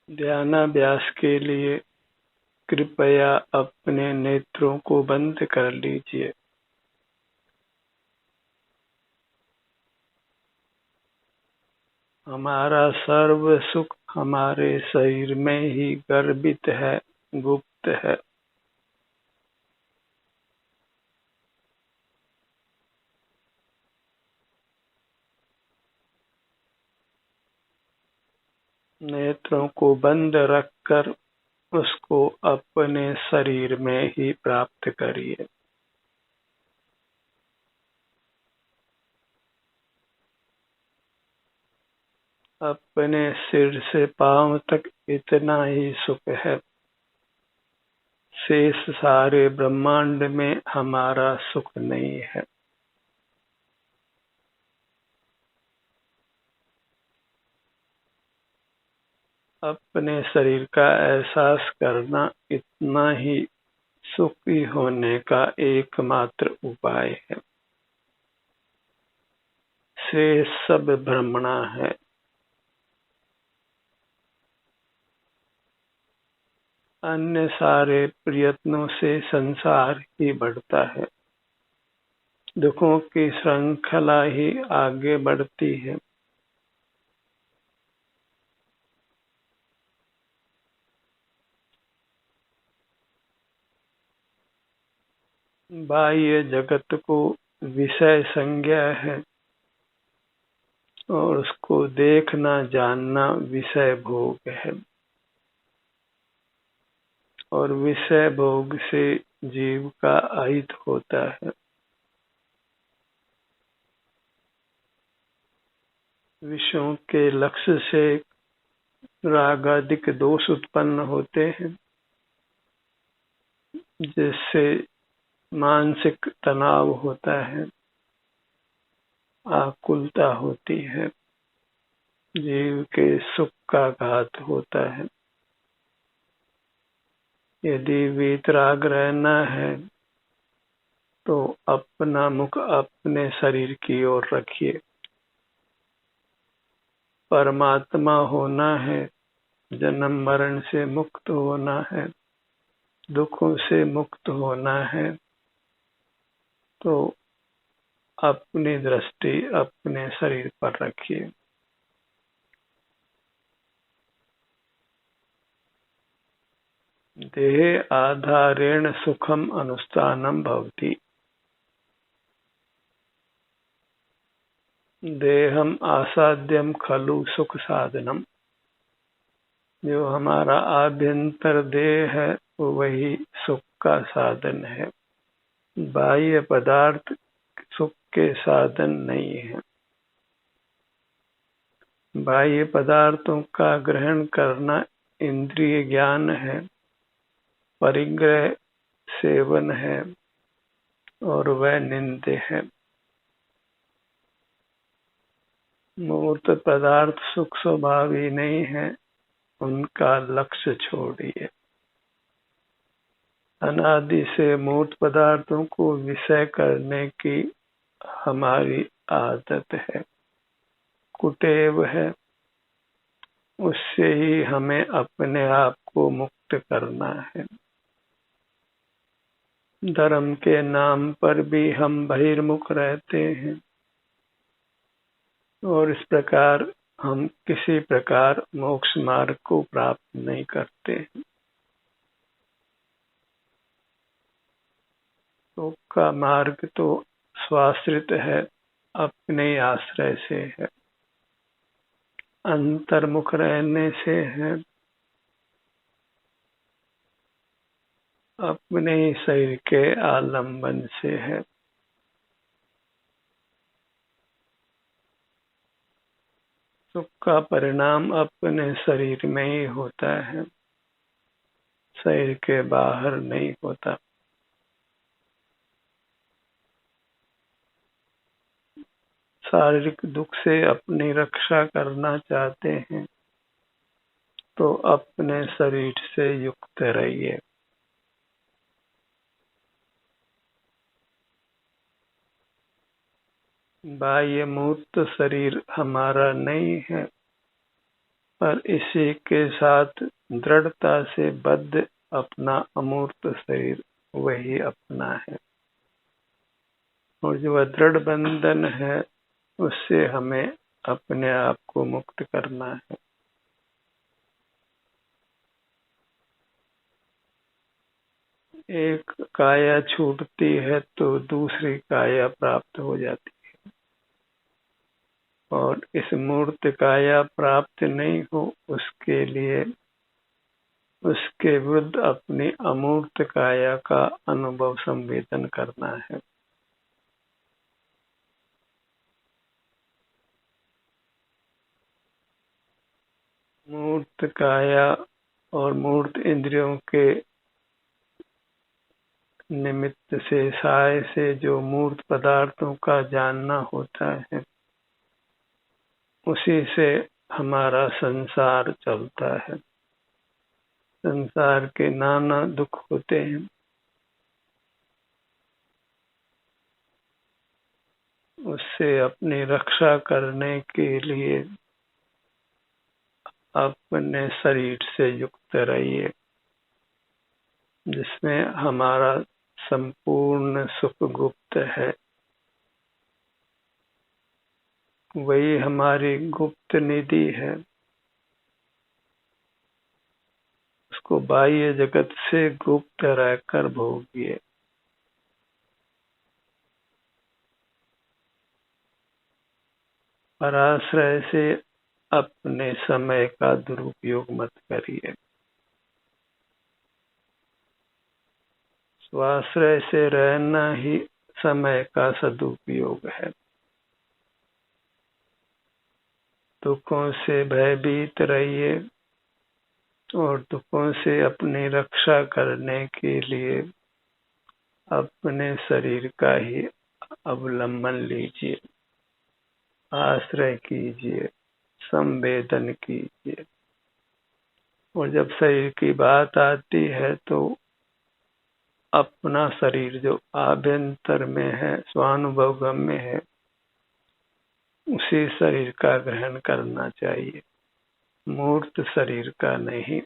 ध्यानाभ्यास के लिए कृपया अपने नेत्रों को बंद कर लीजिए। हमारा सर्व सुख हमारे शरीर में ही गर्भित है, गुप्त है। नेत्रों को बंद रखकर उसको अपने शरीर में ही प्राप्त करिए। अपने सिर से पांव तक इतना ही सुख है। शेष सारे ब्रह्मांड में हमारा सुख नहीं है। अपने शरीर का एहसास करना इतना ही सुखी होने का एकमात्र उपाय है। शेष सब भ्रमणा है। अन्य सारे प्रयत्नों से संसार ही बढ़ता है। दुखों की श्रृंखला ही आगे बढ़ती है। बाह्य जगत को विषय संज्ञा है और उसको देखना जानना विषय भोग है। और विषय भोग से जीव का अहित होता है। विषयों के लक्ष्य से रागादिक दोष उत्पन्न होते हैं, जिससे मानसिक तनाव होता है, आकुलता होती है, जीव के सुख का घात होता है। यदि वीतराग रहना है तो अपना मुख अपने शरीर की ओर रखिए। परमात्मा होना है, जन्म मरण से मुक्त होना है, दुखों से मुक्त होना है, तो अपनी दृष्टि अपने शरीर पर रखिए। देह आधारेण सुखम अनुष्ठानम भवति। देहम आसाद्यम खलु सुख साधनम। जो हमारा आभ्यंतर देह है वही सुख का साधन है। बाह्य पदार्थ सुख के साधन नहीं है। बाह्य पदार्थों का ग्रहण करना इंद्रिय ज्ञान है, परिग्रह सेवन है और वह निंद्य है। मूर्त पदार्थ सुख स्वभावी नहीं है, उनका लक्ष्य छोड़िए। अनादि से मूर्त पदार्थों को विषय करने की हमारी आदत है, कुटेव है। उससे ही हमें अपने आप को मुक्त करना है। धर्म के नाम पर भी हम बहिर्मुख रहते हैं और इस प्रकार हम किसी प्रकार मोक्ष मार्ग को प्राप्त नहीं करते। तो का मार्ग तो स्वाश्रित है, अपने आश्रय से है, अंतर्मुख रहने से है, अपने शरीर के आलंबन से है। सुख का परिणाम अपने शरीर में ही होता है, शरीर के बाहर नहीं होता। शारीरिक दुख से अपनी रक्षा करना चाहते हैं तो अपने शरीर से युक्त रहिए। बाह्य मूर्त शरीर हमारा नहीं है, पर इसी के साथ दृढ़ता से बद्ध अपना अमूर्त शरीर वही अपना है, और जो दृढ़ बंधन है उससे हमें अपने आप को मुक्त करना है। एक काया छूटती है तो दूसरी काया प्राप्त हो जाती है, और इस मूर्त काया प्राप्त नहीं हो उसके लिए उसके विरुद्ध अपनी अमूर्त काया का अनुभव संवेदन करना है। मूर्त काया और मूर्त इंद्रियों के निमित्त से साय से जो मूर्त पदार्थों का जानना होता है उसी से हमारा संसार चलता है। संसार के नाना दुख होते हैं, उससे अपनी रक्षा करने के लिए अपने शरीर से युक्त रहिए, जिसमें हमारा संपूर्ण सुख गुप्त है। वही हमारी गुप्त निधि है, उसको बाह्य जगत से गुप्त रहकर भोगिए। पराश्रय से अपने समय का दुरुपयोग मत करिए। स्वाश्रय से रहना ही समय का सदुपयोग है। दुखों से भयभीत रहिए और दुखों से अपनी रक्षा करने के लिए अपने शरीर का ही अवलंबन लीजिए, आश्रय कीजिए, संवेदन कीजिए। और जब शरीर की बात आती है तो अपना शरीर जो आभ्यंतर में है, स्वानुभव गम्य है, उसी शरीर का ग्रहण करना चाहिए, मूर्त शरीर का नहीं।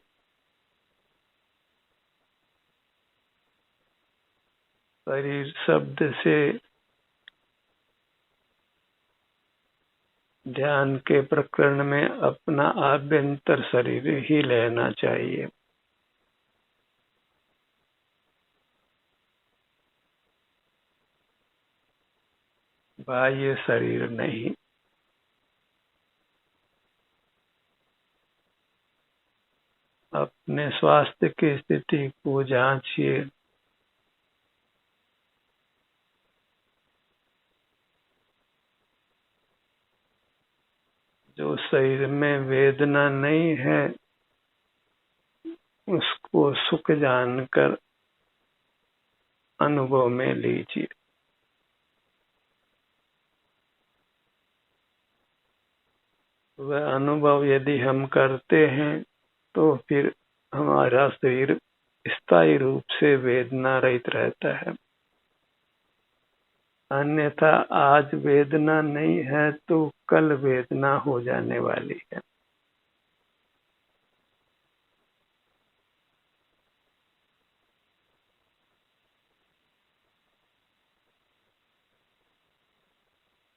शरीर शब्द से ध्यान के प्रकरण में अपना आभ्यंतर शरीर ही लेना चाहिए। बाह्य शरीर नहीं। अपने स्वास्थ्य की स्थिति को जांचिए। जो शरीर में वेदना नहीं है उसको सुख जानकर अनुभव में लीजिए। वह अनुभव यदि हम करते हैं तो फिर हमारा शरीर स्थायी रूप से वेदना रहित रहता है। अन्यथा आज वेदना नहीं है तो कल वेदना हो जाने वाली है।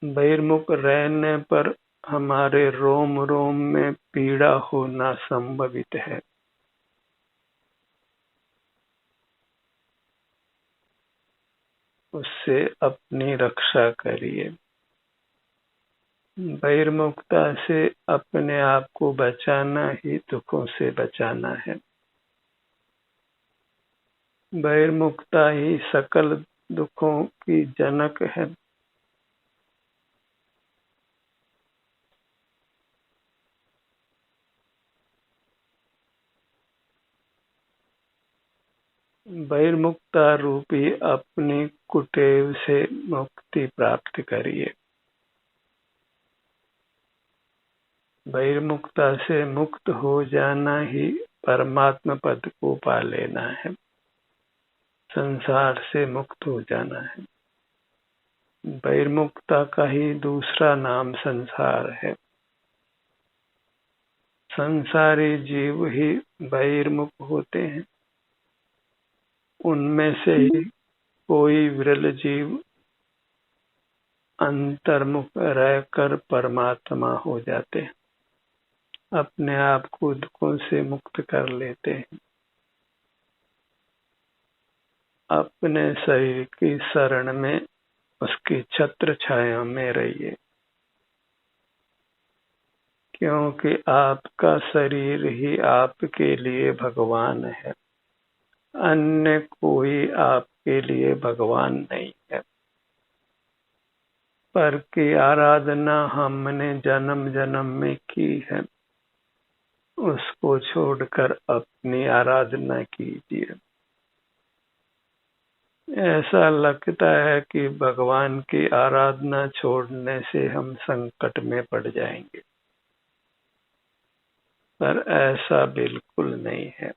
बहिर्मुख रहने पर हमारे रोम रोम में पीड़ा होना संभवित है। उससे अपनी रक्षा करिए। बहिर्मुखता से अपने आप को बचाना ही दुखों से बचाना है। बहिर्मुखता ही सकल दुखों की जनक है। बहिर्मुखता रूपी अपनी कुटेव से मुक्ति प्राप्त करिए। बहिर्मुखता से मुक्त हो जाना ही परमात्मा पद को पा लेना है, संसार से मुक्त हो जाना है। बहिर्मुखता का ही दूसरा नाम संसार है। संसारी जीव ही बहिर्मुख होते हैं। उनमें से ही कोई विरल जीव अंतर्मुख रहकर परमात्मा हो जाते हैं, अपने आप को दुखों से मुक्त कर लेते हैं। अपने शरीर की शरण में उसकी छत्र छाया में रहिए, क्योंकि आपका शरीर ही आपके लिए भगवान है। अन्य कोई आपके लिए भगवान नहीं है। पर की आराधना हमने जन्म जन्म में की है, उसको छोड़कर अपनी आराधना कीजिए। ऐसा लगता है कि भगवान की आराधना छोड़ने से हम संकट में पड़ जाएंगे, पर ऐसा बिल्कुल नहीं है।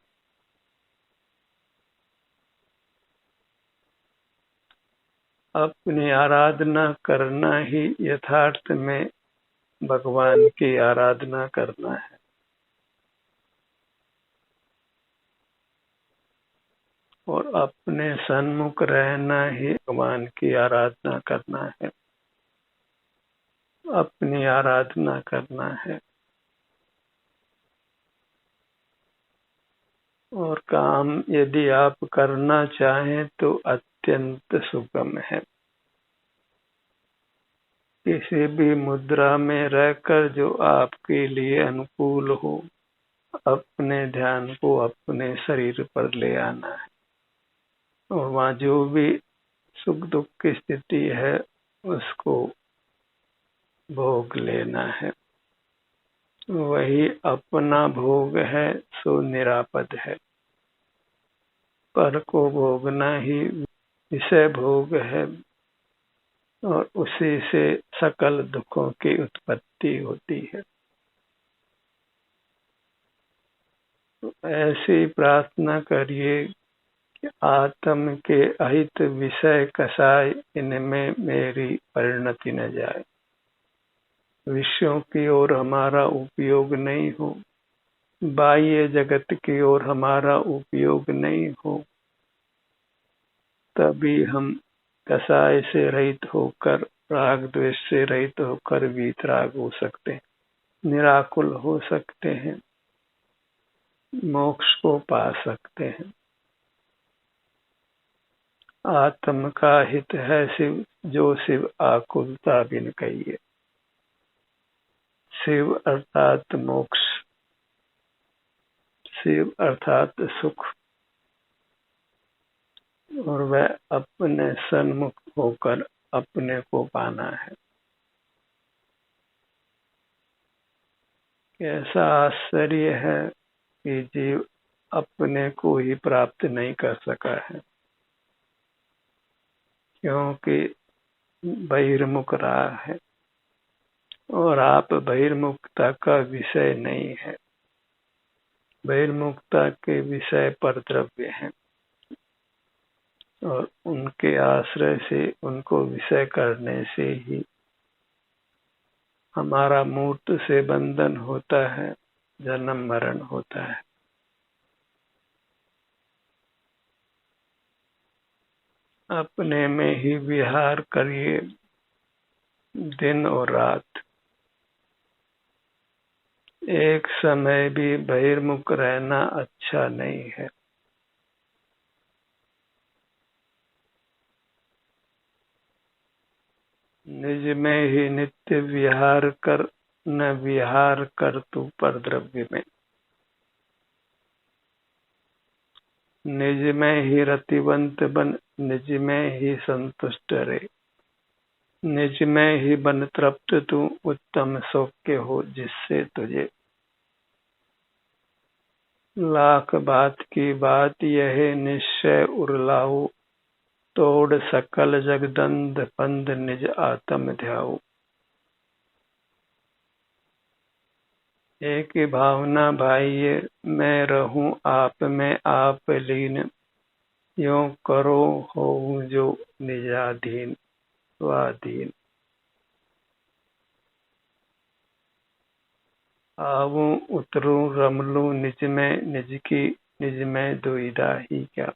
अपनी आराधना करना ही यथार्थ में भगवान की आराधना करना है। और अपने सन्मुख रहना ही भगवान की आराधना करना है, अपनी आराधना करना है। और काम यदि आप करना चाहें तो अत्यंत सुगम है। किसी भी मुद्रा में रहकर जो आपके लिए अनुकूल हो, अपने ध्यान को अपने शरीर पर ले आना है। और वहाँ जो भी सुख दुख की स्थिति है उसको भोग लेना है। वही अपना भोग है सो निरापद है। पर को भोगना ही विषय भोग है, और उसी से सकल दुखों की उत्पत्ति होती है। तो ऐसी प्रार्थना करिए कि आत्म के अहित विषय कसाय इनमें मेरी परिणति न जाए। विषयों की ओर हमारा उपयोग नहीं हो, बाह्य जगत की ओर हमारा उपयोग नहीं हो, तभी हम कसाय से रहित होकर, राग द्वेष से रहित होकर वीतराग हो सकते हैं, निराकुल हो सकते हैं, मोक्ष को पा सकते हैं। आत्म का हित है शिव, जो शिव आकुलता बिन कहिए। शिव अर्थात मोक्ष, शिव अर्थात सुख, और वह अपने सन्मुख होकर अपने को पाना है। कैसा आश्चर्य है कि जीव अपने को ही प्राप्त नहीं कर सका है, क्योंकि बहिर्मुख रहा है। और आप बहिर्मुखता का विषय नहीं है, बहिर्मुखता के विषय पर द्रव्य हैं, और उनके आश्रय से, उनको विषय करने से ही हमारा मूर्त से बंधन होता है, जन्म मरण होता है। अपने में ही विहार करिए दिन और रात। एक समय भी बहिर्मुख रहना अच्छा नहीं है। निज में ही नित्य विहार कर, न विहार कर तू पर द्रव्य में। निज में ही रतिवंत बन, निज में ही संतुष्ट रहे। निज में ही बन तृप्त तू, उत्तम सौख्य हो जिससे तुझे। लाख बात की बात यह निश्चय उरलाऊ, तोड़ सकल जगदंध बंद निज आत्म ध्याऊ। एक भावना भाइये मैं रहूं आप में आप लीन, यों करो होऊं जो निजाधीन स्वाधीन। आवूं उतरूं रमलूं निज में निज की निज में दुविधा ही क्या।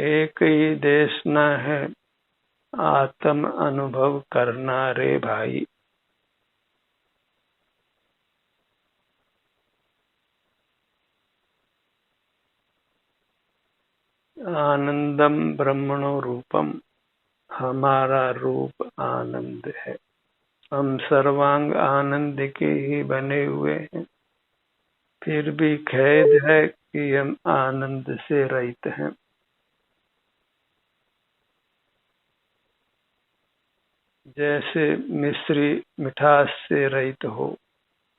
एक ही देश न है आत्म अनुभव करना रे भाई। आनंदम ब्रह्मणो रूपम, हमारा रूप आनंद है। हम सर्वांग आनंद के ही बने हुए हैं, फिर भी खेद है कि हम आनंद से रहित हैं। जैसे मिश्री मिठास से रहित हो,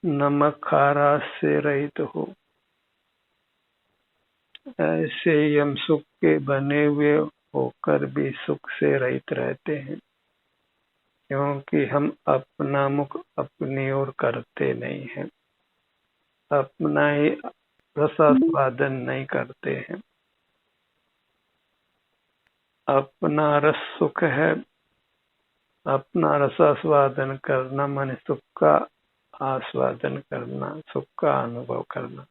नमक खारास से रहित हो, ऐसे ही हम सुख के बने हुए होकर भी सुख से रहित रहते हैं, क्योंकि हम अपना मुख अपनी ओर करते नहीं हैं, अपना ही रसास्वादन नहीं करते हैं। अपना रस सुख है, अपना रसास्वादन करना माने सुख का आस्वादन करना, सुख का अनुभव करना।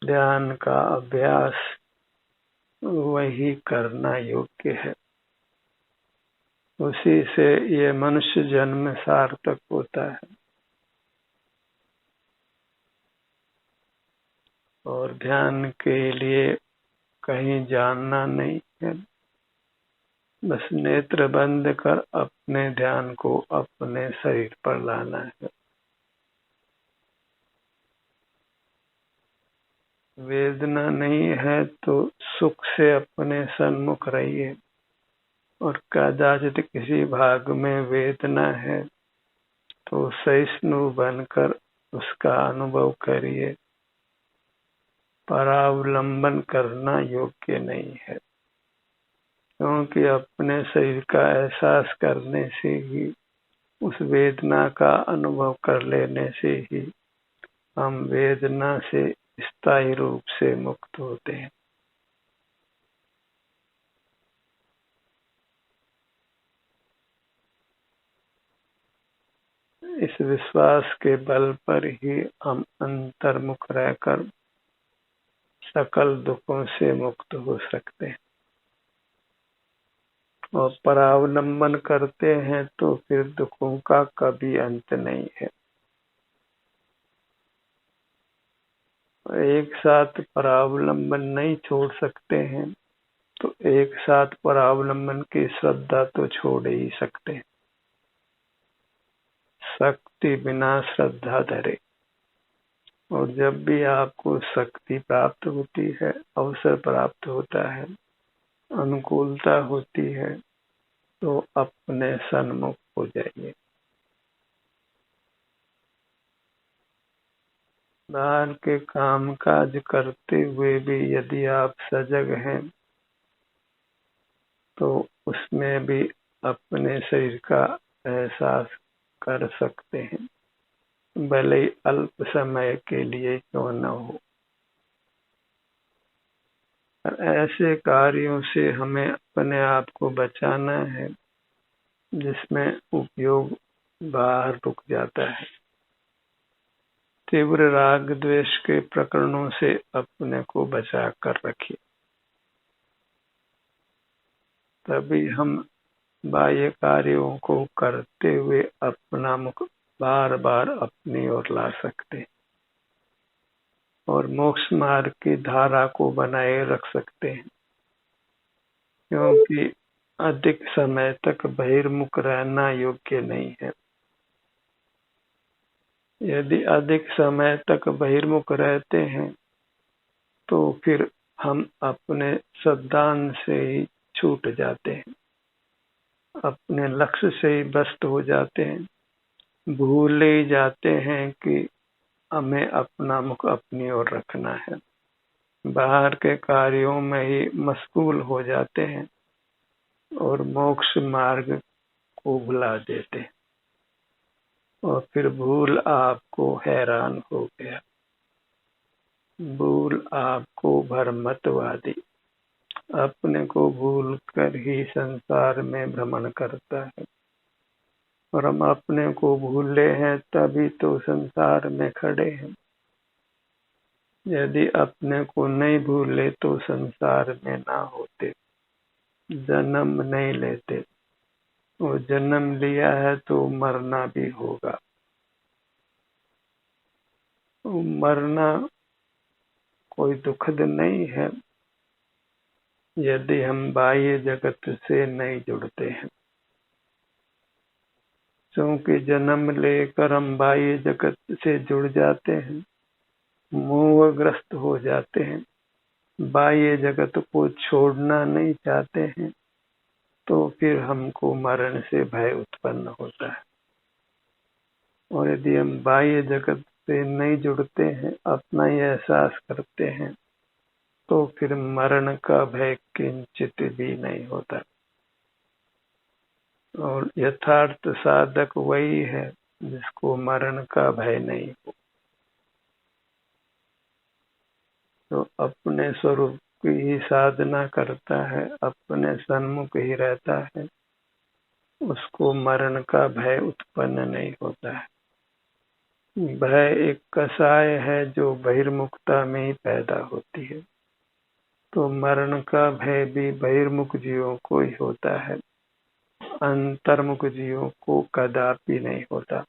ध्यान का अभ्यास वही करना योग्य है, उसी से ये मनुष्य जन्म सार्थक होता है। और ध्यान के लिए कहीं जानना नहीं है, बस नेत्र बंद कर अपने ध्यान को अपने शरीर पर लाना है। वेदना नहीं है तो सुख से अपने सन्मुख रहिए, और कदाचित किसी भाग में वेदना है तो सहिष्णु बनकर उसका अनुभव करिए। परावलंबन करना योग्य नहीं है, क्योंकि अपने शरीर का एहसास करने से ही, उस वेदना का अनुभव कर लेने से ही हम वेदना से स्थायी रूप से मुक्त होते हैं। इस विश्वास के बल पर ही हम अंतर्मुख रहकर सकल दुखों से मुक्त हो सकते हैं। और परावलंबन करते हैं तो फिर दुखों का कभी अंत नहीं है। एक साथ परावलंबन नहीं छोड़ सकते हैं तो एक साथ परावलंबन की श्रद्धा तो छोड़ ही सकते हैं। शक्ति बिना श्रद्धा धरे। और जब भी आपको शक्ति प्राप्त होती है, अवसर प्राप्त होता है, अनुकूलता होती है, तो अपने सन्मुख हो जाइए। बाहर के काम काज करते हुए भी यदि आप सजग हैं तो उसमें भी अपने शरीर का एहसास कर सकते हैं, भले ही अल्प समय के लिए क्यों न हो। ऐसे कार्यों से हमें अपने आप को बचाना है जिसमें उपयोग बाहर रुक जाता है। तीव्र राग द्वेष के प्रकरणों से अपने को बचा कर रखिए, तभी हम बाह्य कार्यों को करते हुए अपना मुख बार बार अपनी ओर ला सकते हैं और मोक्ष मार्ग की धारा को बनाए रख सकते हैं। क्योंकि अधिक समय तक बहिर्मुख रहना योग्य नहीं है। यदि अधिक समय तक बहिर्मुख रहते हैं तो फिर हम अपने सिद्धांत से ही छूट जाते हैं, अपने लक्ष्य से ही भ्रष्ट हो जाते हैं, भूल ही जाते हैं कि हमें अपना मुख अपनी ओर रखना है। बाहर के कार्यों में ही मशगूल हो जाते हैं और मोक्ष मार्ग को भुला देते हैं। और फिर भूल आपको हैरान हो गया। भूल आपको भ्रमतवादी, अपने को भूल कर ही संसार में भ्रमण करता है। और हम अपने को भूले हैं तभी तो संसार में खड़े हैं। यदि अपने को नहीं भूले तो संसार में ना होते, जन्म नहीं लेते। वो जन्म लिया है तो मरना भी होगा। मरना कोई दुखद नहीं है यदि हम बाह्य जगत से नहीं जुड़ते हैं, क्योंकि जन्म लेकर हम बाह्य जगत से जुड़ जाते हैं, मोहग्रस्त हो जाते हैं, बाह्य जगत को छोड़ना नहीं चाहते हैं, तो फिर हमको मरण से भय उत्पन्न होता है। और यदि हम बाह्य जगत से नहीं जुड़ते हैं, अपना ही एहसास करते हैं, तो फिर मरण का भय किंचित भी नहीं होता। और यथार्थ साधक वही है जिसको मरण का भय नहीं हो, तो अपने स्वरूप की ही साधना करता है, अपने सन्मुख ही रहता है, उसको मरण का भय उत्पन्न नहीं होता है। भय एक कषाय है जो बहिर्मुखता में ही पैदा होती है। तो मरण का भय भी बहिर्मुख जीवों को ही होता है, अंतर्मुख जीवों को कदापि नहीं होता।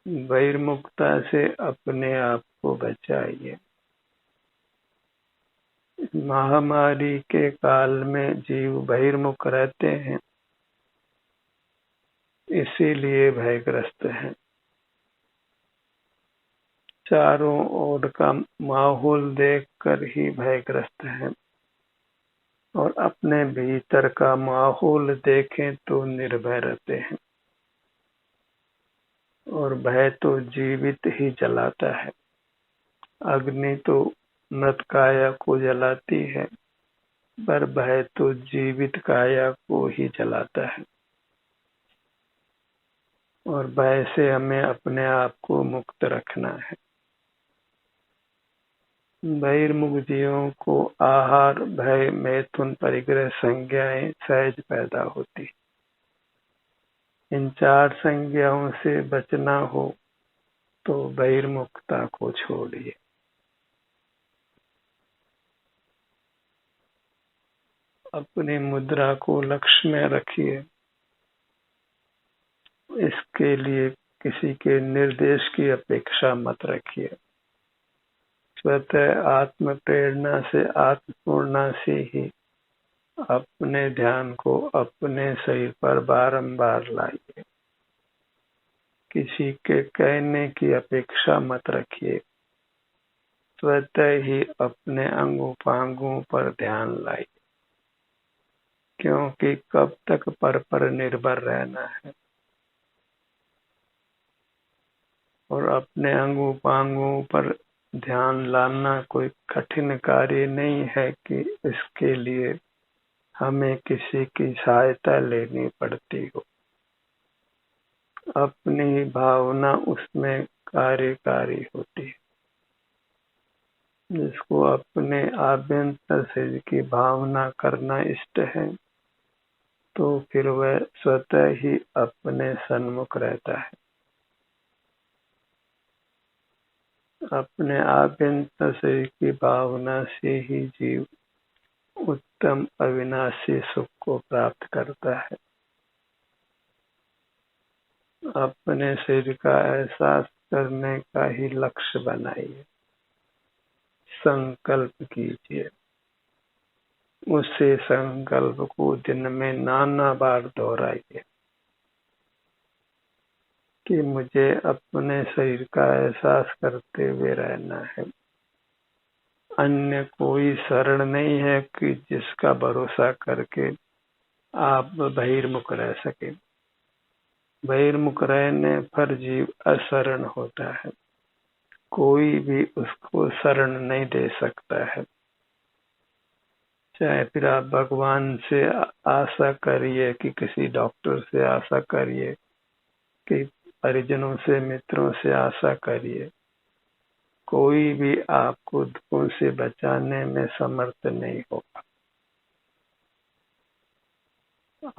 बहिर्मुखता से अपने आप को बचाइए। महामारी के काल में जीव बहिर्मुख रहते हैं, इसीलिए भयग्रस्त हैं। चारों ओर का माहौल देखकर ही भयग्रस्त हैं, और अपने भीतर का माहौल देखें तो निर्भय रहते हैं। और भय तो जीवित ही जलाता है। अग्नि तो मृत काया को जलाती है, पर भय तो जीवित काया को ही जलाता है। और भय से हमें अपने आप को मुक्त रखना है। बहिर्मुख जीवों को आहार, भय, मैथुन, परिग्रह संज्ञाएं सहज पैदा होती। इन 4 संज्ञाओं से बचना हो तो बहिर्मुखता को छोड़िए। अपनी मुद्रा को लक्ष्य में रखिए। इसके लिए किसी के निर्देश की अपेक्षा मत रखिए। स्वतः आत्म प्रेरणा से, आत्मपूर्णा से ही अपने ध्यान को अपने शरीर पर बारंबार लाइए। किसी के कहने की अपेक्षा मत रखिए। स्वतः ही अपने अंगों पांगों पर ध्यान लाइए, क्योंकि कब तक पर निर्भर रहना है। और अपने अंगों पांगों पर ध्यान लाना कोई कठिन कार्य नहीं है कि इसके लिए हमें किसी की सहायता लेनी पड़ती हो। अपनी भावना उसमें कार्यकारी होती है। जिसको अपने आभ्यंतर से की भावना करना इष्ट है, तो फिर वह स्वतः ही अपने सन्मुख रहता है। अपने आभ्यंतर से की भावना से ही जीव उत्तम अविनाशी सुख को प्राप्त करता है। अपने शरीर का एहसास करने का ही लक्ष्य बनाइए। संकल्प कीजिए। उसे संकल्प को दिन में नाना बार दोहराइए कि मुझे अपने शरीर का एहसास करते हुए रहना है। अन्य कोई शरण नहीं है कि जिसका भरोसा करके आप बहिर्मुख रह सके। बहिर्मुख रहने पर जीव अशरण होता है। कोई भी उसको शरण नहीं दे सकता है। चाहे फिर आप भगवान से आशा करिए कि किसी डॉक्टर से आशा करिए कि परिजनों से, मित्रों से आशा करिए, कोई भी आपको दुखों से बचाने में समर्थ नहीं होगा।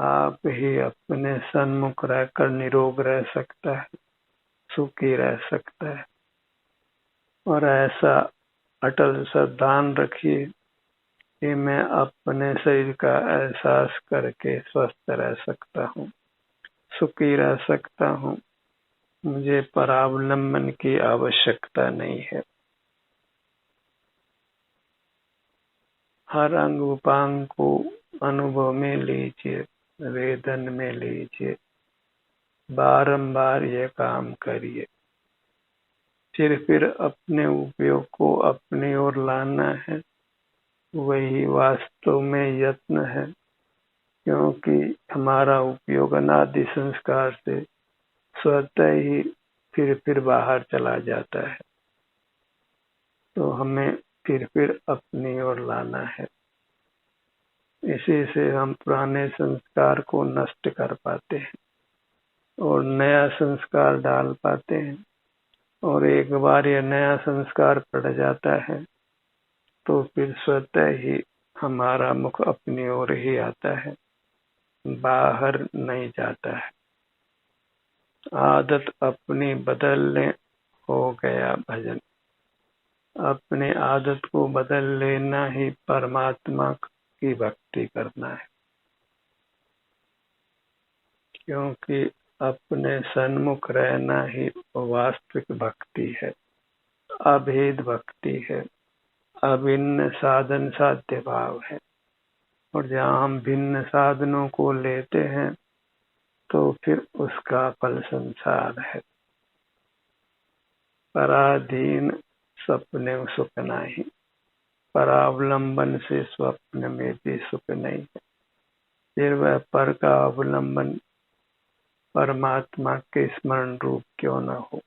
आप ही अपने सन्मुख रहकर निरोग रह सकता है, सुखी रह सकता है। और ऐसा अटल श्रद्धान रखिए कि मैं अपने शरीर का एहसास करके स्वस्थ रह सकता हूँ, सुखी रह सकता हूँ। मुझे परावलंबन की आवश्यकता नहीं है। हर अंग उपांग को अनुभव में लीजिए, वेदन में लीजिए, बारंबार ये काम करिए। फिर अपने उपयोग को अपनी ओर लाना है, वही वास्तव में यत्न है, क्योंकि हमारा उपयोग अनादि संस्कार से स्वतः ही फिर बाहर चला जाता है। तो हमें फिर अपनी ओर लाना है। इसी से हम पुराने संस्कार को नष्ट कर पाते हैं और नया संस्कार डाल पाते हैं। और एक बार यह नया संस्कार पड़ जाता है तो फिर स्वतः ही हमारा मुख अपनी ओर ही आता है, बाहर नहीं जाता है। आदत अपनी बदलने हो गया भजन। अपने आदत को बदल लेना ही परमात्मा की भक्ति करना है, क्योंकि अपने सन्मुख रहना ही वास्तविक भक्ति है, अभेद भक्ति है, अभिन्न साधन साध्य भाव है। और जहाँ हम भिन्न साधनों को लेते हैं तो फिर उसका फल संसार है। पराधीन सपने सुख नहीं, परावलंबन से स्वप्न में भी सुख नहीं है। फिर वह पर का अवलंबन परमात्मा के स्मरण रूप क्यों न हो।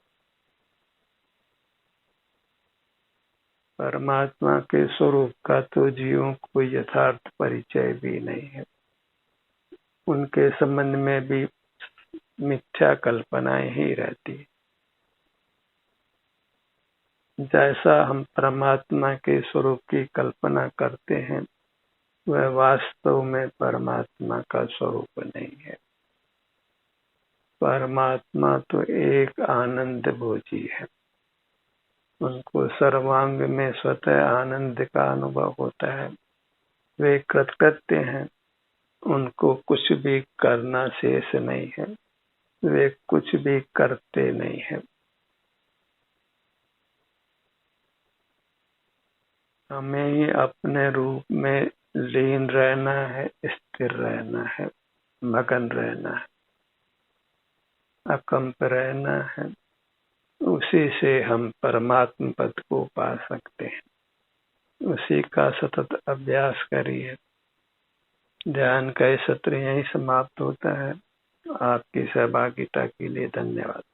परमात्मा के स्वरूप का तो जीवों को यथार्थ परिचय भी नहीं है। उनके संबंध में भी मिथ्या कल्पनाएं ही रहती है। जैसा हम परमात्मा के स्वरूप की कल्पना करते हैं, वह वास्तव में परमात्मा का स्वरूप नहीं है। परमात्मा तो एक आनंद भोजी है। उनको सर्वांग में स्वतः आनंद का अनुभव होता है। वे कृतकृत्य हैं, उनको कुछ भी करना शेष नहीं है, वे कुछ भी करते नहीं है। हमें ही अपने रूप में लीन रहना है, स्थिर रहना है, मगन रहना है, अकंप रहना है। उसी से हम परमात्म पद को पा सकते हैं। उसी का सतत अभ्यास करिए। ध्यान का सत्र यहीं समाप्त होता है। आपकी सहभागिता के लिए धन्यवाद।